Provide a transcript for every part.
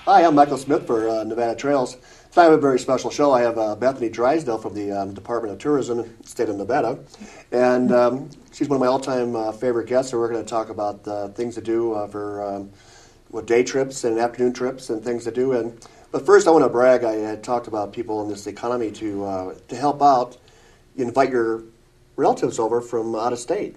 Hi, I'm Michael Smith for Nevada Trails. Tonight I have a very special show. I have Bethany Drysdale from the Department of Tourism in the state of Nevada. And she's one of my all-time favorite guests, so we're going to talk about things to do for day trips and afternoon trips and things to do. But first I want to brag. I had talked about people in this economy to help out. You invite your relatives over from out of state.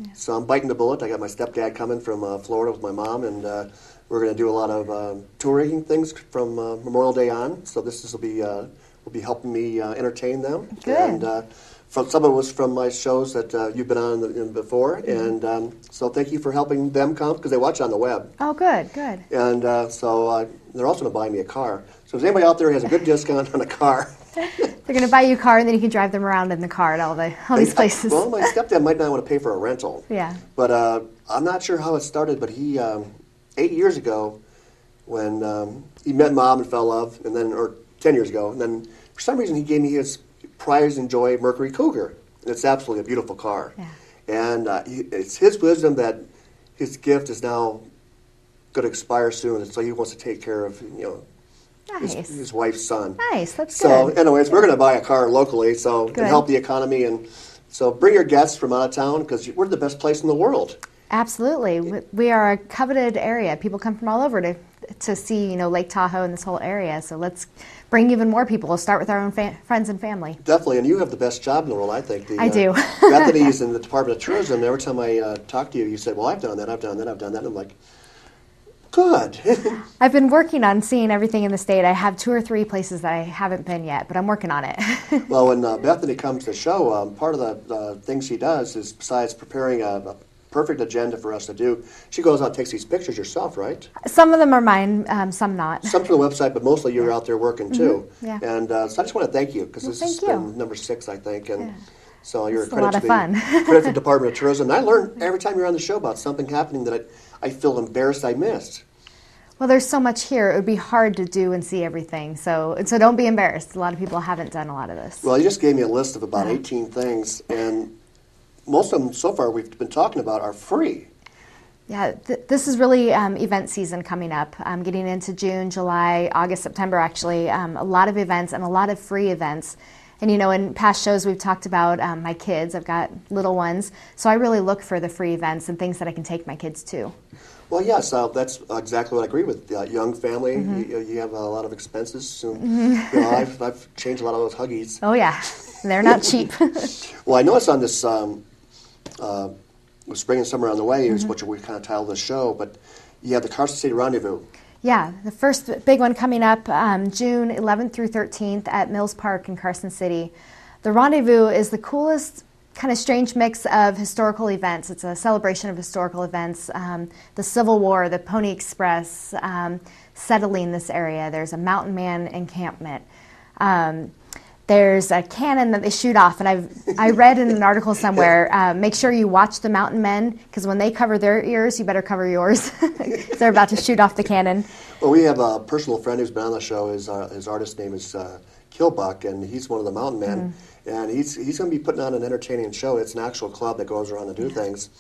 Yeah. So I'm biting the bullet. I got my stepdad coming from Florida with my mom, and we're going to do a lot of touring things from Memorial Day on. So this will be helping me entertain them. Good. And some of it was from my shows that you've been on before, Mm-hmm. and so thank you for helping them come because they watch on the web. Oh, good, good. And so they're also going to buy me a car. So if anybody out there has a good discount on a car. They're going to buy you a car, and then you can drive them around in the car at all these places. Well, my stepdad might not want to pay for a rental. Yeah. But I'm not sure how it started, but he, 8 years ago, when he met Mom and fell in love, and then, or 10 years ago, and then for some reason he gave me his Prize and Joy Mercury Cougar. And it's absolutely a beautiful car. Yeah. And it's his wisdom that his gift is now going to expire soon, and so he wants to take care of, Nice. his wife's son. Nice, that's so, good. anyways, we're going to buy a car locally, and Good. help the economy, and so bring your guests from out of town because we're the best place in the world. Absolutely. We are a coveted area. People come from all over to see, Lake Tahoe and this whole area. So let's bring even more people. We'll start with our own friends and family. Definitely, and you have the best job in the world, I think. I do. Bethany's in the Department of Tourism. Every time I talk to you, you said, well, I've done that, I've done that, I've done that. And I'm like, good. I've been working on seeing everything in the state. I have 2 or 3 places that I haven't been yet, but I'm working on it. Well, when Bethany comes to the show, part of the things she does is, besides preparing a perfect agenda for us to do, she goes out and takes these pictures yourself, right? Some of them are mine, some not. Some from the website, but mostly you're out there working too. Yeah. And so I just want to thank you because this has been number 6, I think. And so you're It's a credit a lot of fun. credit to the Department of Tourism. And I learn every time you're on the show about something happening that I feel embarrassed I missed. Well, there's so much here. It would be hard to do and see everything. So don't be embarrassed. A lot of people haven't done a lot of this. Well, you just gave me a list of about 18 things, and most of them so far we've been talking about are free. Yeah, this is really event season coming up. Getting into June, July, August, September, actually. A lot of events and a lot of free events. And, in past shows we've talked about my kids. I've got little ones. So I really look for the free events and things that I can take my kids to. Well, yes, that's exactly what I agree with. Young family, you have a lot of expenses. So, I've changed a lot of those Huggies. Oh, yeah. They're not cheap. Well, I noticed on this with spring and summer on the way is what we kind of titled the show, but you have the Carson City Rendezvous. Yeah, the first big one coming up June 11th through 13th at Mills Park in Carson City. The Rendezvous is the coolest kind of strange mix of historical events. It's a celebration of historical events. The Civil War, the Pony Express, settling this area. There's a mountain man encampment. There's a cannon that they shoot off, and I read in an article somewhere, make sure you watch the mountain men, because when they cover their ears, you better cover yours. They're about to shoot off the cannon. Well, we have a personal friend who's been on the show. His artist name is Killbuck, and he's one of the mountain men. And he's going to be putting on an entertaining show. It's an actual club that goes around to do things.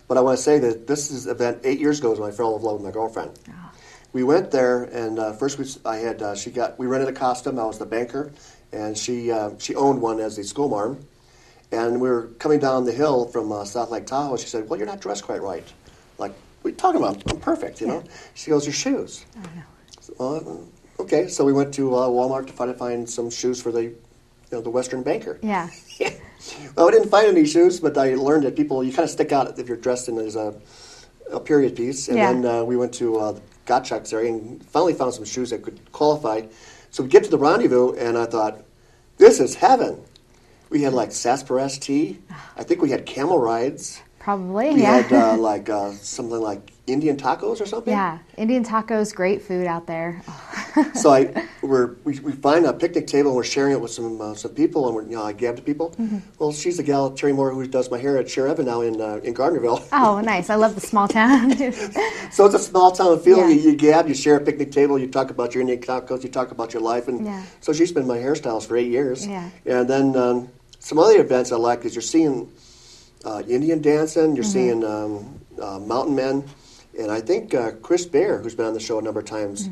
But I want to say that this is event 8 years ago when I fell in love with my girlfriend. Oh. We went there, and first we rented a costume. I was the banker, and she owned one as the school marm. And we were coming down the hill from South Lake Tahoe. She said, "Well, you're not dressed quite right." Like, what are you talking about? I'm perfect, you know. She goes, "Your shoes." Oh, no. Okay, so we went to Walmart to try to find some shoes for the Western banker. Yeah. Well, I didn't find any shoes, but I learned that you kind of stick out if you're dressed in as a period piece. And then we went to the Gottschalk's area and finally found some shoes that could qualify. So we get to the Rendezvous, and I thought, this is heaven. We had like sarsaparilla tea. I think we had camel rides. Probably, we had something like Indian tacos or something. Yeah, Indian tacos, great food out there. So we find a picnic table and we're sharing it with some people, and I gab to people. Mm-hmm. Well, she's the gal, Terry Moore, who does my hair at Cher Evan now in Gardnerville. Oh, nice! I love the small town. So it's a small town feel. Yeah. You gab, you share a picnic table, you talk about your Indian tacos, you talk about your life, and so she's been my hairstylist for 8 years. Yeah. And then some other events I like is you're seeing Indian dancing, you're seeing mountain men. And I think Chris Bear, who's been on the show a number of times,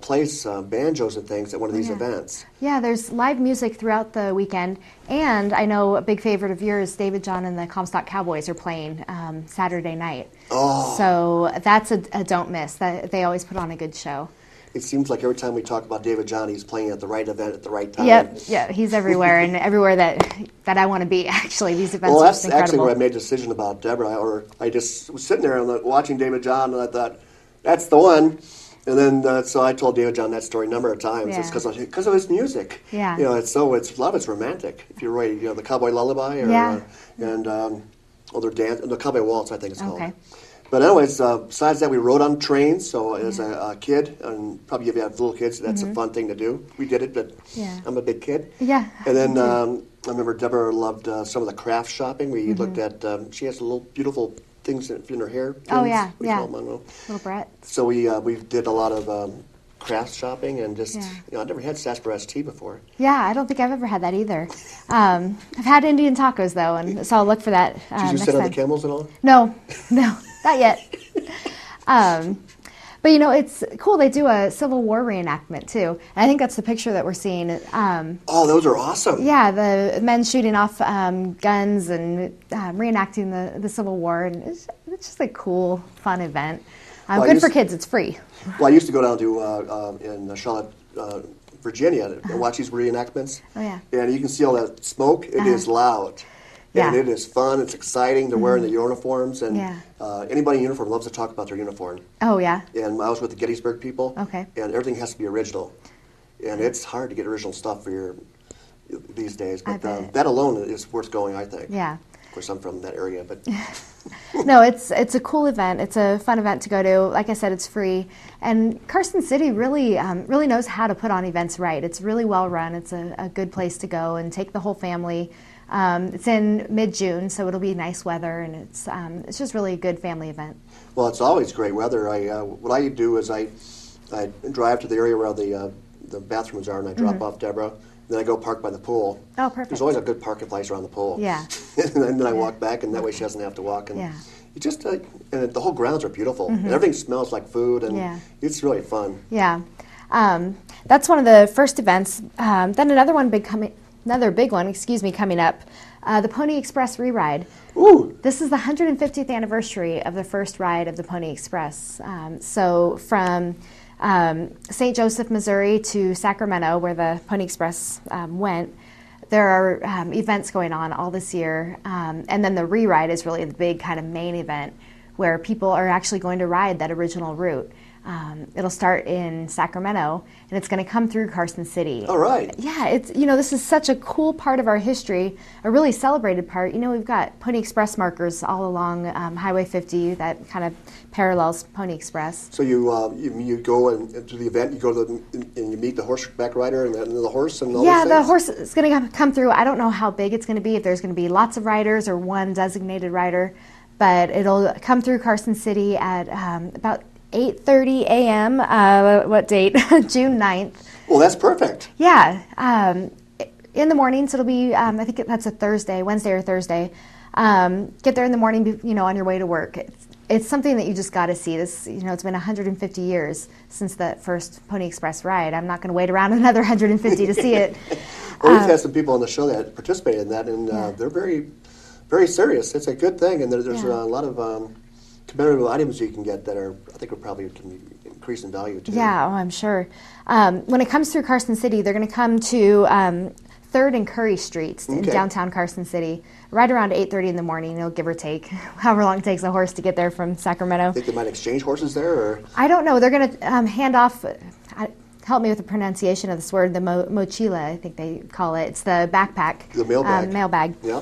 plays banjos and things at one of these events. Yeah, there's live music throughout the weekend, and I know a big favorite of yours, David John and the Comstock Cowboys are playing Saturday night. Oh. So that's a don't miss. They always put on a good show. It seems like every time we talk about David John, he's playing at the right event at the right time. Yep, yeah, he's everywhere, and everywhere that I want to be, actually. These events are just incredible. Well, that's actually where I made a decision about Deborah. I just was sitting there and watching David John, and I thought, that's the one. And then, so I told David John that story a number of times. It's because of his music. Yeah. You know, it's a lot of it's romantic. If you're right, you know, the Cowboy Lullaby, or their dance, the Cowboy Waltz, I think it's called. Okay. But anyways, besides that, we rode on trains. So as a kid, and probably if you have little kids, that's a fun thing to do. We did it, but I'm a big kid. Yeah. And then I remember Deborah loved some of the craft shopping. We looked at, she has little beautiful things in her hair. Pins, oh, yeah, Little Brett. So we did a lot of craft shopping and just, you know, I never had sarsaparilla tea before. Yeah, I don't think I've ever had that either. I've had Indian tacos, though, and so I'll look for that Did you next sit on time. the camels at all? No, not yet. But, you know, it's cool. They do a Civil War reenactment, too. And I think that's the picture that we're seeing. Oh, those are awesome. Yeah, the men shooting off guns and reenacting the Civil War. And it's just a cool, fun event. Good for kids. It's free. Well, I used to go down to in Charlotte, Virginia, and watch these reenactments. Oh, yeah. And you can see all that smoke. It is loud. Yeah. And it is fun. It's exciting. They're wearing the uniforms. And anybody in uniform loves to talk about their uniform. Oh, yeah. And I was with the Gettysburg people. Okay. And everything has to be original. And it's hard to get original stuff for these days. But that alone is worth going, I think. Yeah. Of course, I'm from that area, but... No, it's a cool event. It's a fun event to go to. Like I said, it's free. And Carson City really knows how to put on events right. It's really well run. It's a good place to go and take the whole family. It's in mid-June, so it'll be nice weather, and it's just really a good family event. Well, it's always great weather. What I do is I drive to the area where the bathrooms are, and I drop off Deborah. Then I go park by the pool. Oh, perfect. There's always a good parking place around the pool. Yeah. And then I walk back, and that way she doesn't have to walk. And you just and the whole grounds are beautiful. And everything smells like food, and it's really fun. Yeah. That's one of the first events. Then another big one, coming up, the Pony Express Re-Ride. Ooh. This is the 150th anniversary of the first ride of the Pony Express. So from St. Joseph, Missouri to Sacramento, where the Pony Express went, there are events going on all this year. And then the Re-Ride is really the big kind of main event where people are actually going to ride that original route. It'll start in Sacramento, and it's going to come through Carson City. All right. Yeah, this is such a cool part of our history, a really celebrated part. You know, we've got Pony Express markers all along Highway 50 that kind of parallels Pony Express. So you go to the event, you go to and you meet the horseback rider and the horse and all those things? Yeah, the horse is going to come through. I don't know how big it's going to be, if there's going to be lots of riders or one designated rider, but it'll come through Carson City at about 8:30 a.m. What date? June 9th. Well, that's perfect. Yeah. In the mornings, it'll be, I think that's a Thursday, Wednesday or Thursday. Get there in the morning, on your way to work. It's something that you just got to see. This, it's been 150 years since the first Pony Express ride. I'm not going to wait around another 150 to see it. Well, we've had some people on the show that participated in that, and they're very, very serious. It's a good thing, and there's a lot of commemorative items you can get that I think probably can increase in value too. Yeah, I'm sure. When it comes through Carson City, they're going to come to 3rd and Curry Streets in downtown Carson City, right around 8:30 in the morning, give or take, however long it takes a horse to get there from Sacramento. Think they might exchange horses there, or? I don't know. They're going to hand off. Help me with the pronunciation of this word. The mochila, I think they call it. It's the backpack. The mailbag. Mailbag. Yeah.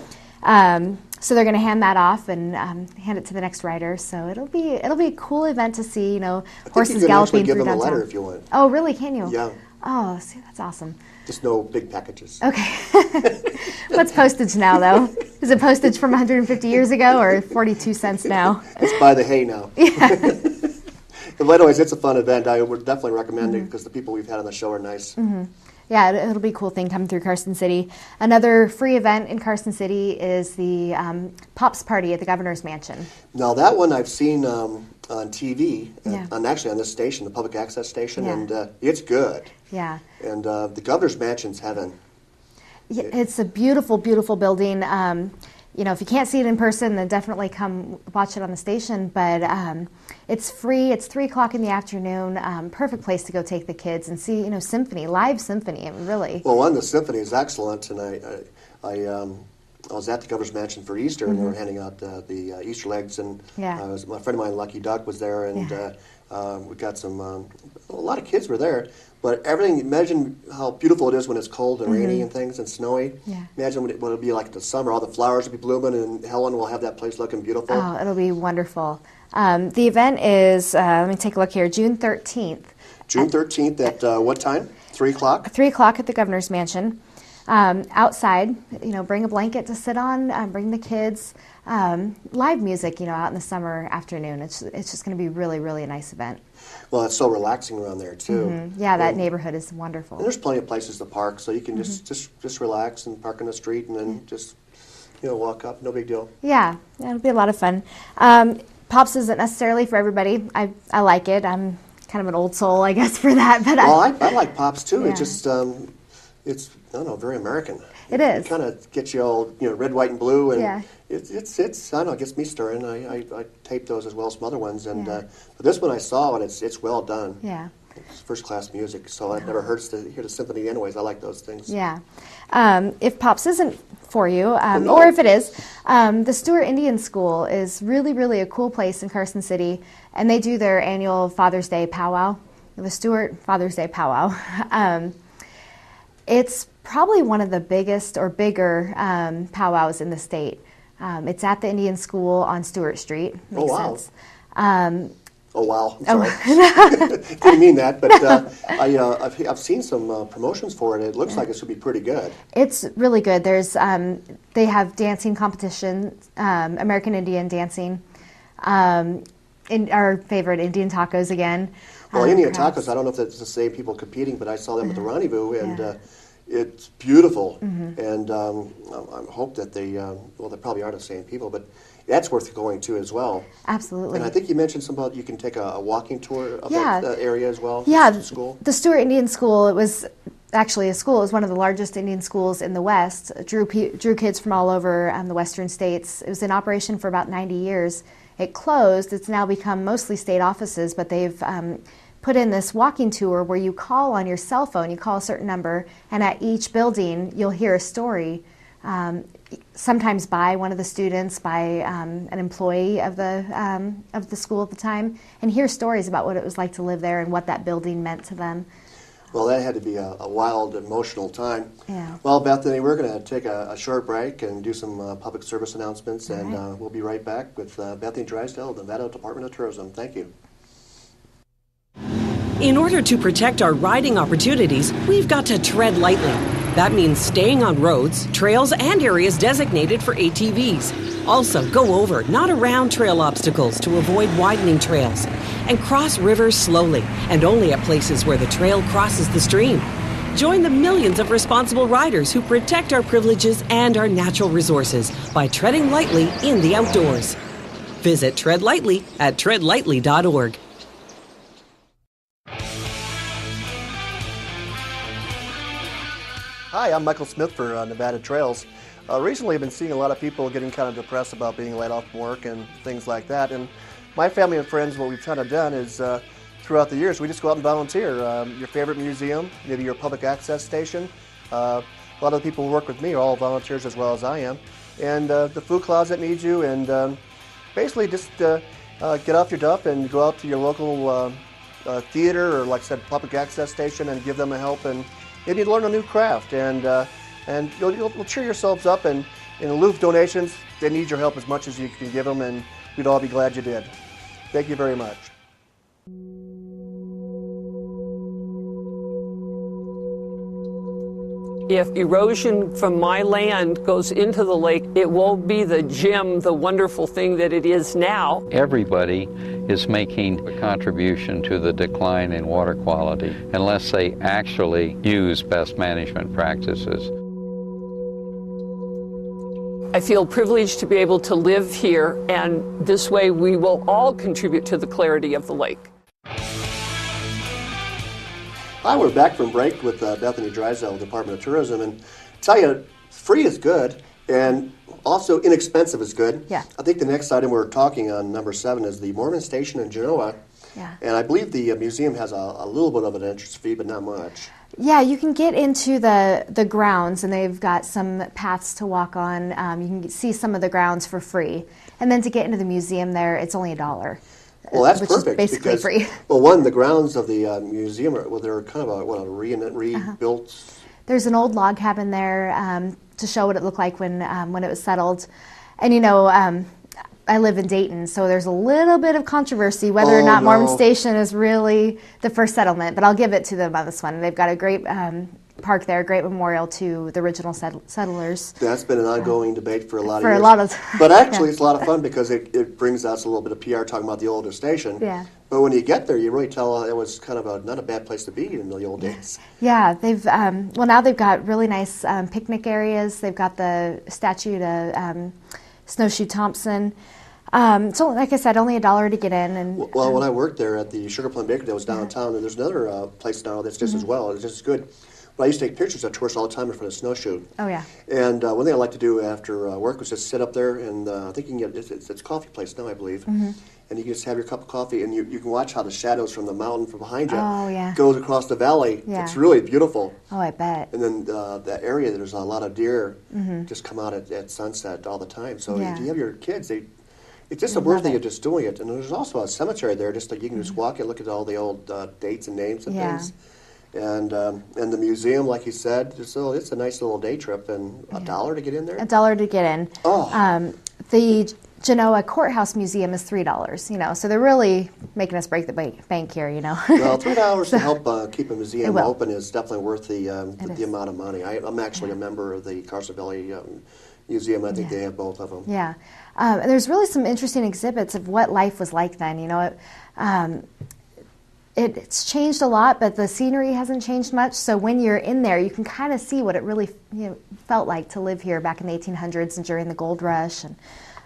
So they're going to hand that off and hand it to the next rider. So it'll be a cool event to see. Horses galloping through downtown. You can actually give them a letter if you want. Oh, really? Can you? Yeah. Oh, see, that's awesome. Just no big packages. Okay. What's postage now, though? Is it postage from 150 years ago or 42 cents now? It's by the hay now. Yeah. But anyways, it's a fun event. I would definitely recommend it because the people we've had on the show are nice. Mm-hmm. Yeah, it'll be a cool thing coming through Carson City. Another free event in Carson City is the Pops Party at the Governor's Mansion. Now that one I've seen on TV, Yeah. Actually on this station, the public access station, Yeah. and it's good. Yeah. And the governor's mansion's heaven. Yeah, it's a beautiful, beautiful building. You know, if you can't see it in person, then definitely come watch it on the station. But it's free. It's 3 o'clock in the afternoon. Perfect place to go take the kids and see, you know, symphony, live symphony. I mean, really. Well, the symphony is excellent, and I was at the governor's mansion for Easter, and they were handing out the Easter eggs, and Yeah. my friend of mine, Lucky Duck, was there, and we got some. A lot of kids were there, but everything. Imagine how beautiful it is when it's cold and rainy and things and snowy. Yeah. Imagine what it'll be like in the summer. All the flowers will be blooming, and Helen will have that place looking beautiful. Oh, it'll be wonderful. The event is, let me take a look here, June 13th. June 13th at what time? 3 o'clock? 3 o'clock at the governor's mansion. Outside, you know, bring a blanket to sit on, bring the kids. Live music, you know, out in the summer afternoon. It's just going to be really, really a nice event. Well, it's so relaxing around there too. Yeah, that neighborhood is wonderful. And there's plenty of places to park, so you can just relax and park in the street, and then just walk up. No big deal. Yeah, it'll be a lot of fun. Pops isn't necessarily for everybody. I like it. I'm kind of an old soul, I guess, for that. But I like Pops too. Yeah. It's just it's I don't know, very American. It is. It kind of gets you all red, white, and blue, and Yeah. it's I don't know, it gets me stirring. I tape those as well as some other ones, and but this one I saw, and it's well done. Yeah. It's first class music, so I've never hear the symphony anyways. I like those things. Yeah. If Pops isn't for you, or if it is, the Stewart Indian School is really, really a cool place in Carson City, and they do their annual Father's Day powwow, the Stewart Father's Day powwow. It's probably one of the biggest or bigger powwows in the state. It's at the Indian School on Stewart Street. Makes sense. Oh wow! I'm sorry. Didn't mean that, but I've seen some promotions for it. It looks like it should be pretty good. It's really good. There's they have dancing competition, American Indian dancing, in our favorite Indian tacos again. Well, Indian tacos. I don't know if that's the same people competing, but I saw them at the Rendezvous, and it's beautiful. And I hope that they probably are the same people, but that's worth going to as well. Absolutely. And I think you mentioned something about you can take a walking tour of that area as well. Yeah, the school. The Stewart Indian School. It was actually a school. It was one of the largest Indian schools in the West. It drew kids from all over the western states. It was in operation for about 90 years. It closed. It's now become mostly state offices, but they've put in this walking tour where you call on your cell phone. You call a certain number, and at each building you'll hear a story. Sometimes by one of the students, by an employee of the school at the time, and hear stories about what it was like to live there and what that building meant to them. Well, that had to be a wild, emotional time. Yeah. Well, Bethany, we're going to take a short break and do some public service announcements, and we'll be right back with Bethany Drysdale, the Nevada Department of Tourism. Thank you. In order to protect our riding opportunities, we've got to tread lightly. That means staying on roads, trails, and areas designated for ATVs. Also, go over, not around trail obstacles to avoid widening trails. And cross rivers slowly, and only at places where the trail crosses the stream. Join the millions of responsible riders who protect our privileges and our natural resources by treading lightly in the outdoors. Visit Tread Lightly at treadlightly.org. Hi, I'm Michael Smith for Nevada Trails. Recently I've been seeing a lot of people getting kind of depressed about being laid off from work and things like that. And my family and friends, what we've kind of done is throughout the years, we just go out and volunteer. Your favorite museum, maybe your public access station. A lot of the people who work with me are all volunteers as well as I am. And the food closet needs you, and basically just get off your duff and go out to your local theater or, like I said, public access station and give them a help, and maybe learn a new craft, and you'll cheer yourselves up. And in lieu of donations, they need your help as much as you can give them, and we'd all be glad you did. Thank you very much. If erosion from my land goes into the lake, it won't be the gem, the wonderful thing that it is now. Everybody is making a contribution to the decline in water quality unless they actually use best management practices. I feel privileged to be able to live here, and this way we will all contribute to the clarity of the lake. Hi, we're back from break with Bethany Drysdale, Department of Tourism, and tell you, free is good, and also inexpensive is good. Yeah. I think the next item we're talking on, number 7, is the Mormon Station in Genoa. Yeah. And I believe the museum has a little bit of an entrance fee, but not much. Yeah, you can get into the grounds, and they've got some paths to walk on. You can see some of the grounds for free. And then to get into the museum there, it's only $1. Well, that's which perfect. is basically because, free. Well, one, the grounds of the museum are, well, they're kind of a rebuilt. There's an old log cabin there to show what it looked like when it was settled. And, you know, I live in Dayton, so there's a little bit of controversy whether or not Mormon Station is really the first settlement, but I'll give it to them on this one. They've got a great park there, a great memorial to the original settlers. That's been an ongoing debate for a lot of For years. a lot of time. But actually, it's a lot of fun because it brings us a little bit of PR talking about the older station. Yeah. But when you get there, you really tell it was kind of not a bad place to be in the old days. Yeah, they've well, now they've got really nice picnic areas. They've got the statue to Snowshoe Thompson. So, like I said, only $1 to get in. And well, when I worked there at the Sugar Plum Bakery that was downtown, and there's another place now that's just as well. It's just as good. But I used to take pictures of tourists all the time in front of Snowshoe. Oh, yeah. And one thing I like to do after work was just sit up there, and I think you can get it's a coffee place now, I believe. And you can just have your cup of coffee, and you can watch how the shadows from the mountain from behind you goes across the valley. Yeah. It's really beautiful. Oh, I bet. And then that area, there's a lot of deer just come out at sunset all the time. So if you have your kids, it's just a worthy of just doing it. And there's also a cemetery there, just like you can just walk and look at all the old dates and names and things. And the museum, like you said, it's a nice little day trip, and $1 to get in there. $1 to get in. Oh. The Genoa Courthouse Museum is $3. You know, so they're really making us break the bank here. You know. Well, $3 to help keep a museum open is definitely worth the amount of money. I'm actually a member of the Carson Valley Museum. I think they have both of them. Yeah. There's really some interesting exhibits of what life was like then. You know, it's changed a lot, but the scenery hasn't changed much. So when you're in there, you can kind of see what it really felt like to live here back in the 1800s and during the gold rush.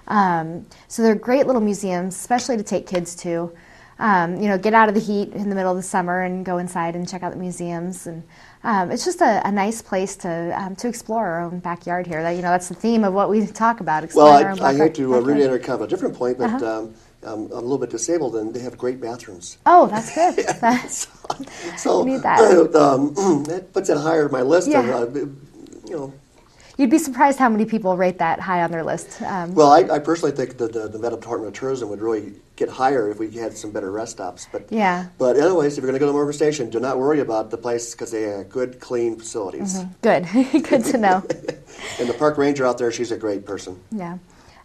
And so they're great little museums, especially to take kids to. Get out of the heat in the middle of the summer and go inside and check out the museums. And it's just a nice place to explore our own backyard here. That's the theme of what we talk about. Exploring our own I hate to backyard. really enter kind of a different point, but I'm a little bit disabled, and they have great bathrooms. Oh, that's good. So you need that. That puts it higher on my list. Yeah. You'd be surprised how many people rate that high on their list. Well, I personally think that the Nevada Department of Tourism would really get higher if we had some better rest stops. But anyways, if you're going to go to Mormon Station, do not worry about the place because they have good, clean facilities. Good. Good to know. And the park ranger out there, she's a great person. Yeah.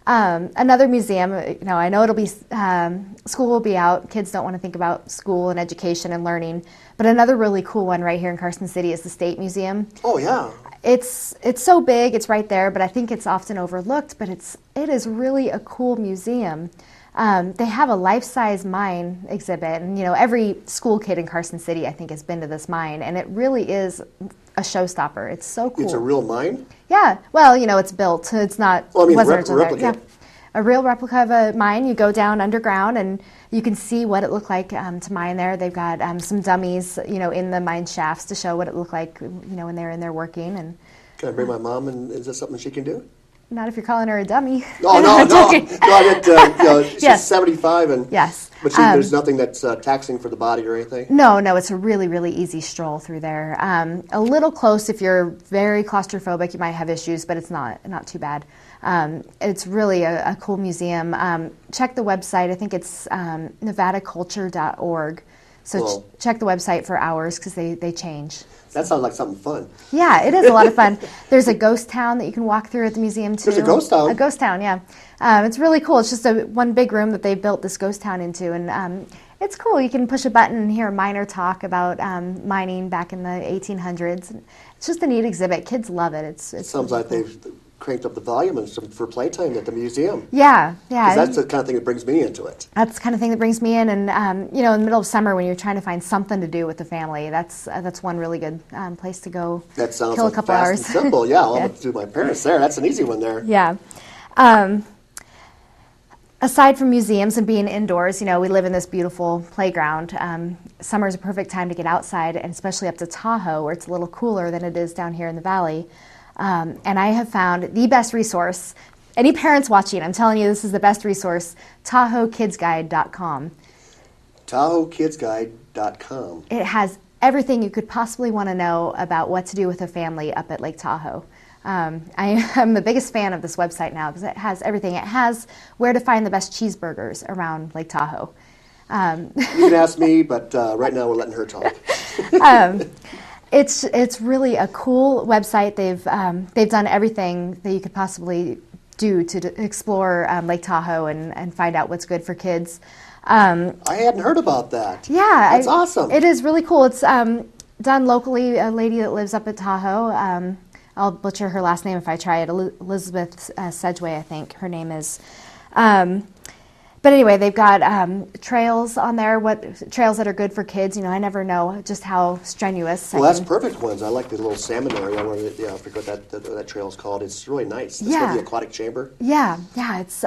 Another museum, I know it'll be, school will be out. Kids don't want to think about school and education and learning. But another really cool one right here in Carson City is the State Museum. Oh, yeah. It's so big, it's right there, but I think it's often overlooked, but it is really a cool museum. They have a life-size mine exhibit, and every school kid in Carson City, I think, has been to this mine, and it really is a showstopper. It's so cool. It's a real mine? Yeah. Well, it's built. It's not. Well, I mean, replica. Yeah. A real replica of a mine. You go down underground, and you can see what it looked like to mine there. They've got some dummies, in the mine shafts to show what it looked like, when they're in there working. And can I bring my mom, and is that something she can do? Not if you're calling her a dummy. Oh, no. No, she's Yes. 75, and yes. But there's nothing that's taxing for the body or anything? No, it's a really, really easy stroll through there. A little close if you're very claustrophobic, you might have issues, but it's not too bad. It's really a cool museum. Check the website. I think it's nevadaculture.org. So check the website for hours because they change. That sounds like something fun. Yeah, it is a lot of fun. There's a ghost town that you can walk through at the museum too. There's a ghost town? A ghost town, yeah. It's really cool. It's just one big room that they built this ghost town into, and it's cool. You can push a button and hear a miner talk about mining back in the 1800s. It's just a neat exhibit. Kids love it. It sounds like they've cranked up the volume and some for playtime at the museum. Yeah, yeah. 'Cause that's the kind of thing that brings me into it. That's the kind of thing that brings me in, and you know, in the middle of summer when you're trying to find something to do with the family, that's one really good place to go. That sounds kill like a couple fast hours. and simple. Yeah, I'll do my parents there. That's an easy one there. Yeah. Aside from museums and being indoors, you know, we live in this beautiful playground. Summer is a perfect time to get outside, and especially up to Tahoe, where it's a little cooler than it is down here in the valley. And I have found the best resource. Any parents watching, I'm telling you, this is the best resource, TahoeKidsGuide.com. TahoeKidsGuide.com. It has everything you could possibly want to know about what to do with a family up at Lake Tahoe. I am the biggest fan of this website now because it has everything. It has where to find the best cheeseburgers around Lake Tahoe. You can ask me, but right now we're letting her talk. It's really a cool website. They've done everything that you could possibly do to explore Lake Tahoe and find out what's good for kids. I hadn't heard about that. Yeah, that's awesome. It is really cool. It's done locally. A lady that lives up at Tahoe. I'll butcher her last name if I try it. Elizabeth Sedgway, I think her name is. But anyway, they've got trails on there, what trails that are good for kids. You know, I never know just how strenuous. Well, that's perfect ones. I like the little salmon area where I forget what that trail is called. It's really nice. It's for the aquatic chamber. Yeah, it's